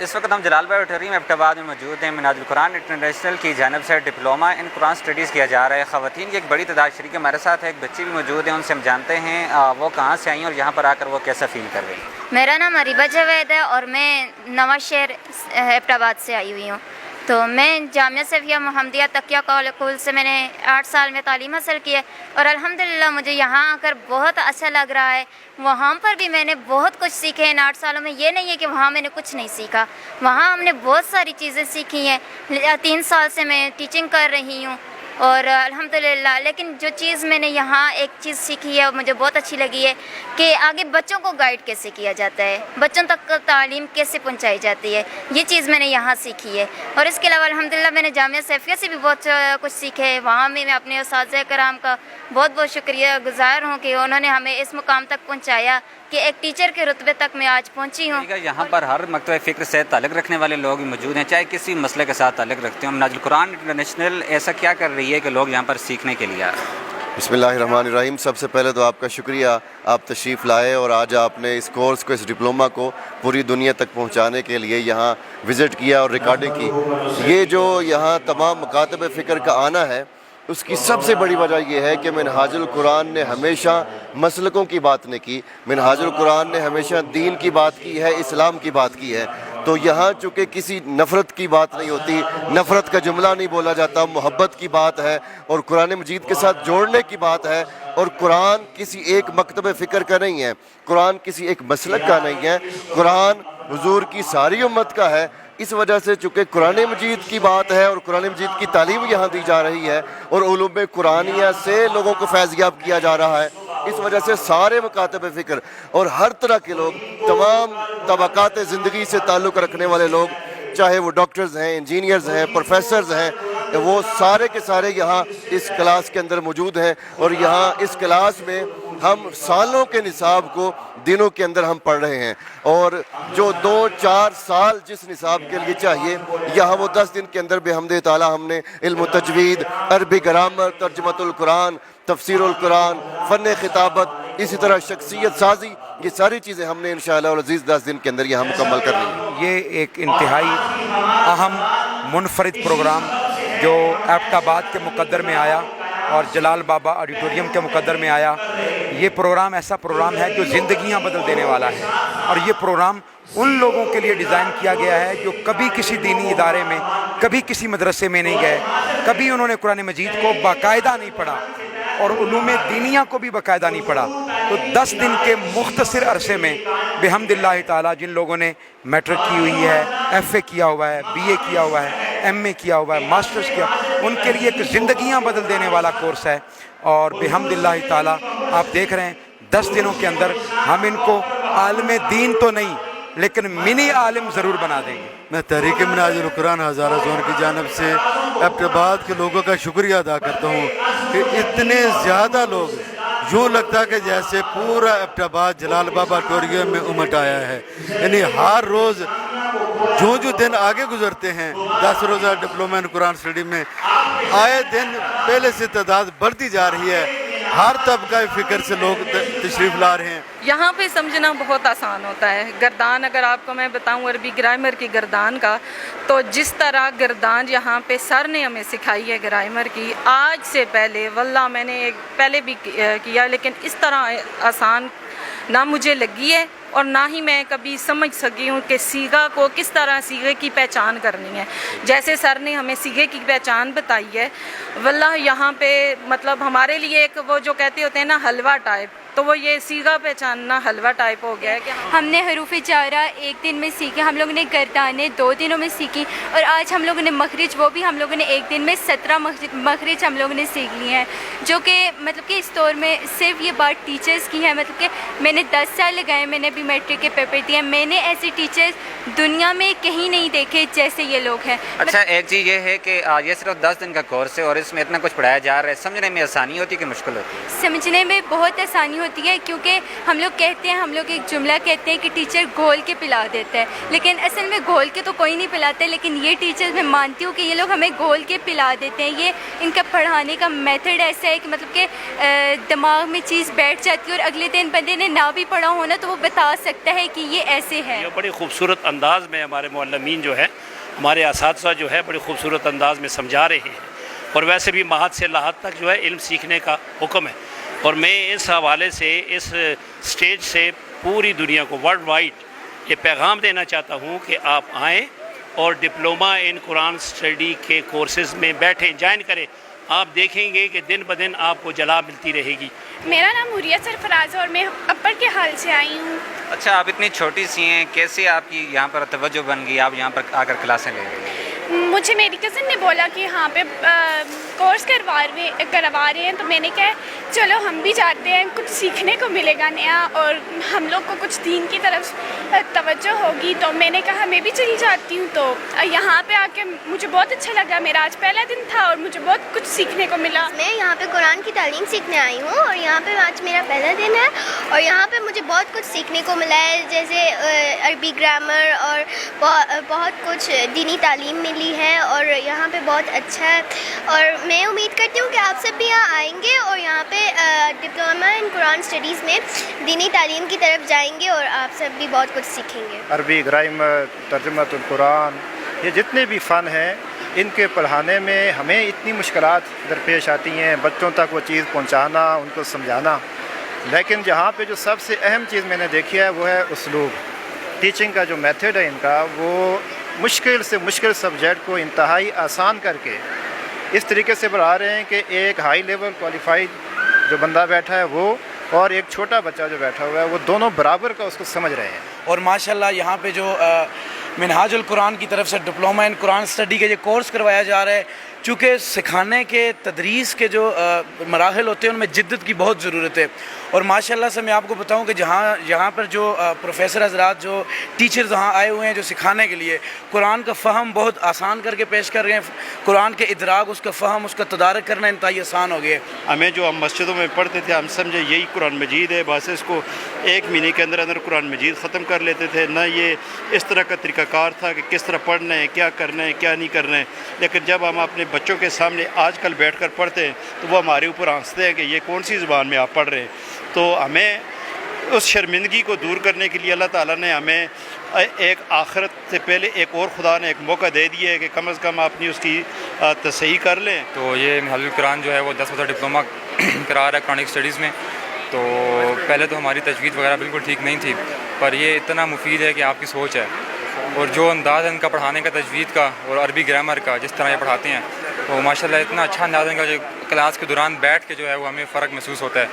اس وقت ہم جلال باغ auditorium Abbott میں موجود ہیں۔ منہاج القرآن انٹرنیشنل کی جانب سے ڈپلومہ ان قرآن اسٹڈیز کیا جا رہا ہے۔ خواتین کی ایک بڑی تعداد شریک ہمارے ساتھ ہے، ایک بچی بھی موجود ہے، ان سے ہم جانتے ہیں وہ کہاں سے آئی ہیں اور یہاں پر آ کر وہ کیسا فیل کر رہی ہیں۔ میرا نام اریبہ جاوید ہے اور میں نواز شہر ایبٹ آباد سے آئی ہوئی ہوں۔ تو میں جامعہ سیفیہ محمدیہ تقیہ کول سے میں نے 8 سال میں تعلیم حاصل کی ہے اور الحمدللہ مجھے یہاں آ کر بہت اچھا لگ رہا ہے۔ وہاں پر بھی میں نے بہت کچھ سیکھے ان 8 سالوں میں۔ یہ نہیں ہے کہ وہاں میں نے کچھ نہیں سیکھا، وہاں ہم نے بہت ساری چیزیں سیکھی ہیں۔ 3 سال سے میں ٹیچنگ کر رہی ہوں اور الحمدللہ، لیکن جو چیز میں نے یہاں ایک چیز سیکھی ہے اور مجھے بہت اچھی لگی ہے کہ آگے بچوں کو گائیڈ کیسے کیا جاتا ہے، بچوں تک تعلیم کیسے پہنچائی جاتی ہے، یہ چیز میں نے یہاں سیکھی ہے۔ اور اس کے علاوہ الحمدللہ میں نے جامعہ سیفیہ سے بھی بہت کچھ سیکھے۔ وہاں میں اپنے اساتذہ کرام کا بہت بہت شکریہ گزار ہوں کہ انہوں نے ہمیں اس مقام تک پہنچایا کہ ایک ٹیچر کے رتبے تک میں آج پہنچی ہوں۔ یہاں پر ہر مکتبہ فکر سے تعلق رکھنے والے لوگ بھی موجود ہیں، چاہے کسی مسئلے کے ساتھ تعلق رکھتے ہیں۔ منہاج القرآن انٹرنیشنل ایسا کیا کر رہی ہے کہ لوگ یہاں پر سیکھنے کے لیے آ رہے ہیں؟ بسم اللہ الرحمن الرحیم۔ سب سے پہلے تو آپ کا شکریہ، آپ تشریف لائے اور آج آپ نے اس کورس کو، اس ڈپلومہ کو پوری دنیا تک پہنچانے کے لیے یہاں وزٹ کیا اور ریکارڈنگ کی۔ یہ جو یہاں تمام مکاتب فکر کا آنا ہے، اس کی سب سے بڑی وجہ یہ ہے کہ منہاج القرآن نے ہمیشہ مسلکوں کی بات نہیں کی، منہاج القرآن نے ہمیشہ دین کی بات کی ہے، اسلام کی بات کی ہے۔ تو یہاں چونکہ کسی نفرت کی بات نہیں ہوتی، نفرت کا جملہ نہیں بولا جاتا، محبت کی بات ہے اور قرآن مجید کے ساتھ جوڑنے کی بات ہے۔ اور قرآن کسی ایک مکتب فکر کا نہیں ہے، قرآن کسی ایک مسلک کا نہیں ہے، قرآن حضور کی ساری امت کا ہے۔ اس وجہ سے چونکہ قرآن مجید کی بات ہے اور قرآن مجید کی تعلیم یہاں دی جا رہی ہے اور علوم قرآنیہ سے لوگوں کو فیض یاب کیا جا رہا ہے، اس وجہ سے سارے مکاتب فکر اور ہر طرح کے لوگ، تمام طبقات زندگی سے تعلق رکھنے والے لوگ، چاہے وہ ڈاکٹرز ہیں، انجینئرز ہیں، پروفیسرز ہیں، وہ سارے کے سارے یہاں اس کلاس کے اندر موجود ہیں۔ اور یہاں اس کلاس میں ہم سالوں کے نصاب کو دنوں کے اندر ہم پڑھ رہے ہیں، اور جو 2-4 سال جس نصاب کے لیے چاہیے یہاں وہ 10 دن کے اندر بحمد تعالیٰ ہم نے علم و تجوید، عربی گرامر، ترجمۃ القرآن، تفسیر القرآن، فن خطابت، اسی طرح شخصیت سازی، یہ ساری چیزیں ہم نے انشاءاللہ العزیز 10 دن کے اندر یہاں مکمل کرنی ہے۔ یہ ایک انتہائی اہم منفرد پروگرام جو ایبٹ آباد کے مقدر میں آیا اور جلال بابا آڈیٹوریم کے مقدر میں آیا۔ یہ پروگرام ایسا پروگرام ہے جو زندگیاں بدل دینے والا ہے، اور یہ پروگرام ان لوگوں کے لیے ڈیزائن کیا گیا ہے جو کبھی کسی دینی ادارے میں، کبھی کسی مدرسے میں نہیں گئے، کبھی انہوں نے قرآن مجید کو باقاعدہ نہیں پڑھا اور علوم دینیہ کو بھی باقاعدہ نہیں پڑھا۔ تو 10 دن کے مختصر عرصے میں بحمد اللہ تعالیٰ جن لوگوں نے میٹرک کی ہوئی ہے، ایف اے کیا ہوا ہے، بی اے کیا ہوا ہے، ایم اے کیا ہوا ہے، ماسٹرز کیا، ان کے لیے ایک زندگیاں بدل دینے والا کورس ہے۔ اور بحمد اللہ تعالیٰ آپ دیکھ رہے ہیں 10 دنوں کے اندر ہم ان کو عالم دین تو نہیں لیکن منی عالم ضرور بنا دیں گے۔ میں تحریک منہاج القرآن ہزارہ زون کی جانب سے ایبٹ آباد کے لوگوں کا شکریہ ادا کرتا ہوں کہ اتنے زیادہ لوگ، یوں لگتا کہ جیسے پورا ایبٹ آباد جلال بابا آڈیٹوریم میں امٹ آیا ہے۔ یعنی ہر روز جو دن آگے گزرتے ہیں 10 روزہ ڈپلومہ ان قرآن اسٹڈی میں، آئے دن پہلے سے تعداد بڑھتی جا رہی ہے، ہر طبقہ فکر سے لوگ تشریف لا رہے ہیں۔ یہاں پہ سمجھنا بہت آسان ہوتا ہے۔ گردان اگر آپ کو میں بتاؤں عربی گرامر کی گردان کا، تو جس طرح گردان یہاں پہ سر نے ہمیں سکھائی ہے گرامر کی، آج سے پہلے واللہ میں نے پہلے بھی کیا، لیکن اس طرح آسان نہ مجھے لگی ہے اور نہ ہی میں کبھی سمجھ سکی ہوں کہ سیغہ کو کس طرح سیغے کی پہچان کرنی ہے۔ جیسے سر نے ہمیں سیغے کی پہچان بتائی ہے، واللہ یہاں پہ مطلب ہمارے لیے ایک وہ جو کہتے ہوتے ہیں نا حلوہ ٹائپ، تو وہ یہ سیغہ پہچاننا حلوہ ٹائپ ہو گیا ہے کہ ہم نے حروف جارہ 1 دن میں سیکھے، ہم لوگوں نے گردانیں 2 دنوں میں سیکھی، اور آج ہم لوگوں نے مخرج، وہ بھی ہم لوگوں نے 1 دن میں 17 مخرج ہم لوگوں نے سیکھ لی ہیں، جو کہ مطلب کہ اس دور میں صرف یہ بات ٹیچرز کی ہے۔ مطلب کہ میں نے 10 سال لگائے، میں نے ابھی میٹرک کے پیپر دیے، میں نے ایسے ٹیچرز دنیا میں کہیں نہیں دیکھے جیسے یہ لوگ ہیں۔ اچھا، ایک چیز یہ ہے کہ یہ صرف 10 دن کا کورس ہے اور اس میں اتنا کچھ پڑھایا جا رہا ہے، سمجھنے میں آسانی ہوتی ہے کہ مشکل ہوتی ہے؟ سمجھنے میں بہت آسانی ہوتی ہے، کیونکہ ہم لوگ کہتے ہیں، ہم لوگ ایک جملہ کہتے ہیں کہ ٹیچر گھول کے پلا دیتا ہے، لیکن اصل میں گھول کے تو کوئی نہیں پلاتا، لیکن یہ ٹیچر میں مانتی ہوں کہ یہ لوگ ہمیں گھول کے پلا دیتے ہیں۔ یہ ان کا پڑھانے کا میتھڈ ایسا ہے کہ مطلب کہ دماغ میں چیز بیٹھ جاتی ہے، اور اگلے دن بندے نے نہ بھی پڑھا ہونا تو وہ بتا سکتا ہے کہ یہ ایسے ہے۔ یہ بڑی خوبصورت انداز میں ہمارے معلمین جو ہے، ہمارے اساتذہ جو ہے بڑی خوبصورت انداز میں سمجھا رہے ہیں، اور ویسے بھی مہد سے لحد تک جو ہے علم سیکھنے کا حکم ہے، اور میں اس حوالے سے اس سٹیج سے پوری دنیا کو ورلڈ وائڈ یہ پیغام دینا چاہتا ہوں کہ آپ آئیں اور ڈپلومہ ان قرآن اسٹڈی کے کورسز میں بیٹھیں، جوائن کریں۔ آپ دیکھیں گے کہ دن بدن آپ کو جلا ملتی رہے گی۔ میرا نام حوریہ سرفراز ہے اور میں اپر کے حال سے آئی ہوں۔ اچھا، آپ اتنی چھوٹی سی ہیں، کیسے آپ کی یہاں پر توجہ بن گئی، آپ یہاں پر آ کر کلاسیں لے رہی ہیں؟ مجھے میری کزن نے بولا کہ یہاں پہ کورس کروا رہے ہیں، تو میں نے کہا چلو ہم بھی جاتے ہیں، کچھ سیکھنے کو ملے گا نیا، اور ہم لوگ کو کچھ دین کی طرف توجہ ہوگی، تو میں نے کہا میں بھی چلی جاتی ہوں۔ تو یہاں پہ آ کے مجھے بہت اچھا لگا، میرا آج پہلا دن تھا اور مجھے بہت کچھ سیکھنے کو ملا۔ میں یہاں پہ قرآن کی تعلیم سیکھنے آئی ہوں، اور یہاں پہ آج میرا پہلا دن ہے، اور یہاں پہ مجھے بہت کچھ سیکھنے کو ملا ہے، جیسے عربی گرامر اور بہت کچھ دینی تعلیم ملی ہے، اور یہاں پہ بہت اچھا ہے، اور میں امید کرتی ہوں کہ آپ سب بھی یہاں آئیں گے اور یہاں پہ ڈپلومہ ان قرآن اسٹڈیز میں دینی تعلیم کی طرف جائیں گے، اور آپ سب بھی بہت کچھ سیکھیں گے۔ عربی گرامر، ترجمۃ القرآن، یہ جتنے بھی فن ہیں ان کے پڑھانے میں ہمیں اتنی مشکلات درپیش آتی ہیں، بچوں تک وہ چیز پہنچانا، ان کو سمجھانا، لیکن جہاں پہ جو سب سے اہم چیز میں نے دیکھی ہے وہ ہے اسلوب۔ ٹیچنگ کا جو میتھڈ ہے ان کا، وہ مشکل سے مشکل سبجیکٹ کو انتہائی آسان کر کے اس طریقے سے پڑھا رہے ہیں کہ ایک ہائی لیول کوالیفائڈ جو بندہ بیٹھا ہے وہ، اور ایک چھوٹا بچہ جو بیٹھا ہوا ہے، وہ دونوں برابر کا اس کو سمجھ رہے ہیں۔ اور ماشاءاللہ یہاں پہ جو منہاج القرآن کی طرف سے ڈپلومہ ان قرآن اسٹڈی کے یہ کورس کروایا جا رہا ہے، چونکہ سکھانے کے تدریس کے جو مراحل ہوتے ہیں ان میں جدت کی بہت ضرورت ہے، اور ماشاءاللہ سے میں آپ کو بتاؤں کہ یہاں پر جو پروفیسر حضرات، جو ٹیچرز وہاں آئے ہوئے ہیں جو سکھانے کے لیے قرآن کا فہم بہت آسان کر کے پیش کر رہے ہیں، قرآن کے ادراک، اس کا فہم، اس کا تدارک کرنا انتہائی آسان ہو گیا ہے۔ ہمیں جو ہم مسجدوں میں پڑھتے تھے، ہم سمجھے یہی قرآن مجید ہے، بس اس کو ایک مہینے کے اندر قرآن مجید ختم کر لیتے تھے، نہ یہ اس طرح کا طریقہ کار تھا کہ کس طرح پڑھنا ہے، کیا کرنا ہے، کیا نہیں کرنا ہے۔ لیکن جب ہم اپنے بچوں کے سامنے آج کل بیٹھ کر پڑھتے ہیں تو وہ ہمارے اوپر ہنستے ہیں کہ یہ کون سی زبان میں آپ پڑھ رہے ہیں۔ تو ہمیں اس شرمندگی کو دور کرنے کے لیے اللہ تعالیٰ نے ہمیں ایک آخرت سے پہلے ایک اور خدا نے ایک موقع دے دیا ہے کہ کم از کم اپنی اس کی تصحیح کر لیں۔ تو یہ منہاج القرآن جو ہے وہ 10 ڈپلومہ کرا رہا ہے قرآنک اسٹڈیز میں۔ تو پہلے تو ہماری تجوید وغیرہ بالکل ٹھیک نہیں تھی، پر یہ اتنا مفید ہے کہ آپ کی سوچ ہے، اور جو انداز ہے ان کا پڑھانے کا، تجوید کا اور عربی گرامر کا، جس طرح یہ پڑھاتے ہیں، تو ماشاءاللہ اتنا اچھا انداز ہے کہ جو کلاس کے دوران بیٹھ کے جو ہے وہ ہمیں فرق محسوس ہوتا ہے۔